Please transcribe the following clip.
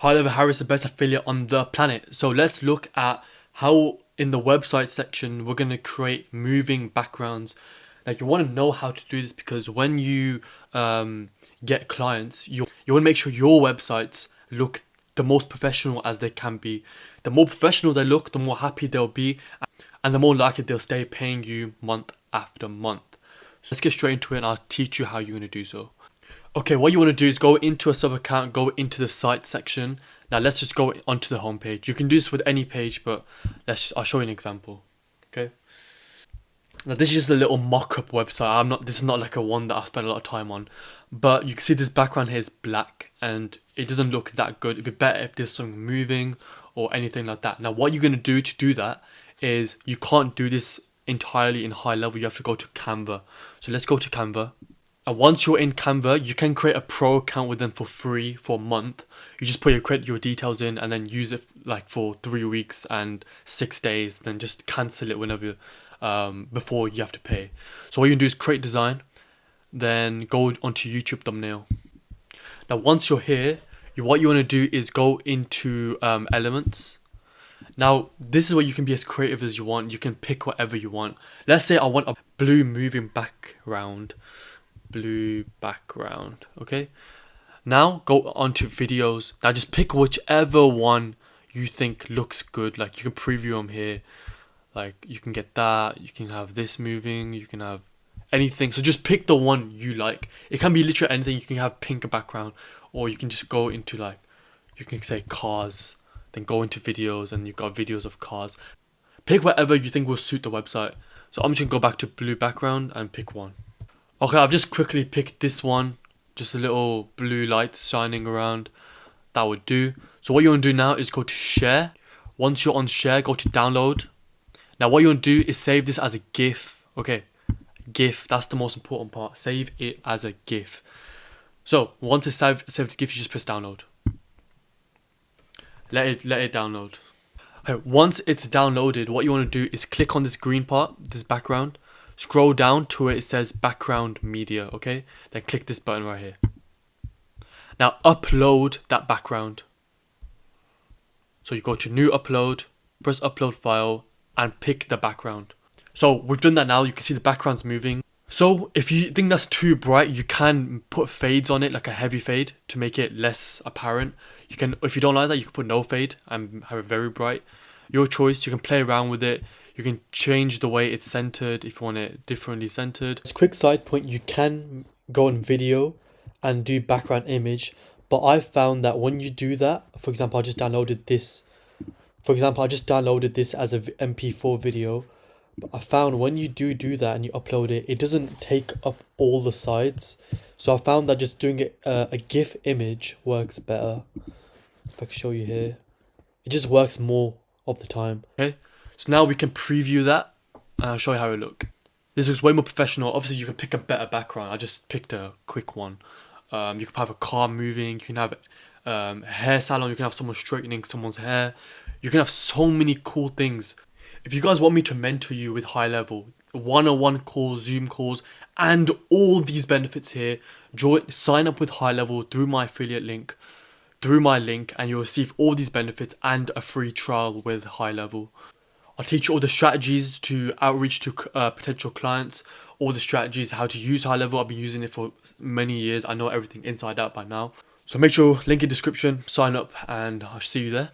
Highlevel Harris, the best affiliate on the planet. So let's look at how in the website section we're going to create moving backgrounds. Now you want to know how to do this because when you get clients, you want to make sure your websites look the most professional as they can be. The more professional they look, the more happy they'll be, and the more likely they'll stay paying you month after month. So let's get straight into it and I'll teach you how you're going to do so. Okay, what you want to do is go into a sub account, go into the site section. Now let's just go onto the home page. You can do this with any page, but I'll show you an example. Okay. Now this is just a little mock-up website. This is not like a one that I spent a lot of time on, but you can see this background here is black and it doesn't look that good. It'd be better if there's something moving or anything like that. Now what you're going to do that is you can't do this entirely in Highlevel. You have to go to Canva. So let's go to Canva. And once you're in Canva, you can create a pro account with them for free for a month. You just put your details in and then use it like for 3 weeks and 6 days. Then just cancel it whenever before you have to pay. So what you can do is create design, then go onto YouTube thumbnail. Now once you're here, what you want to do is go into elements. Now this is where you can be as creative as you want. You can pick whatever you want. Let's say I want a blue moving background. Blue background. Okay, now go onto videos. Now just pick whichever one you think looks good. Like you can preview them here. Like you can get that, you can have this moving, you can have anything. So just pick the one you like. It can be literally anything. You can have pink background, or you can just go into like, you can say cars, then go into videos and you've got videos of cars. Pick whatever you think will suit the website. So I'm just gonna go back to blue background and pick one. Okay, I've just quickly picked this one. Just a little blue lights shining around. That would do. So what you want to do now is go to share. Once you're on share, go to download. Now what you want to do is save this as a GIF. Okay, GIF, that's the most important part. Save it as a GIF. So once it's saved as GIF, you just press download. Let it download. Okay, once it's downloaded, what you want to do is click on this green part, this background. Scroll down to where it says background media, okay? Then click this button right here. Now upload that background. So you go to new upload, press upload file, and pick the background. So we've done that now, you can see the background's moving. So if you think that's too bright, you can put fades on it, like a heavy fade, to make it less apparent. You can, if you don't like that, you can put no fade and have it very bright. Your choice, you can play around with it. You can change the way it's centered if you want it differently centered. As a quick side point, you can go on video and do background image, but I've found that when you do that, for example, I just downloaded this as a MP4 video, but I found when you do that and you upload it, it doesn't take up all the sides. So I found that just doing it a GIF image works better. If I can show you here, it just works more of the time. Okay. So now we can preview that and I'll show you how it looks. This looks way more professional. Obviously you can pick a better background. I just picked a quick one. You can have a car moving, you can have a hair salon, you can have someone straightening someone's hair. You can have so many cool things. If you guys want me to mentor you with Highlevel, one-on-one calls, Zoom calls, and all these benefits here, sign up with Highlevel through my affiliate link, and you'll receive all these benefits and a free trial with Highlevel. I'll teach you all the strategies to outreach to potential clients, all the strategies, how to use Highlevel. I've been using it for many years. I know everything inside out by now. So make sure, link in description, sign up, and I'll see you there.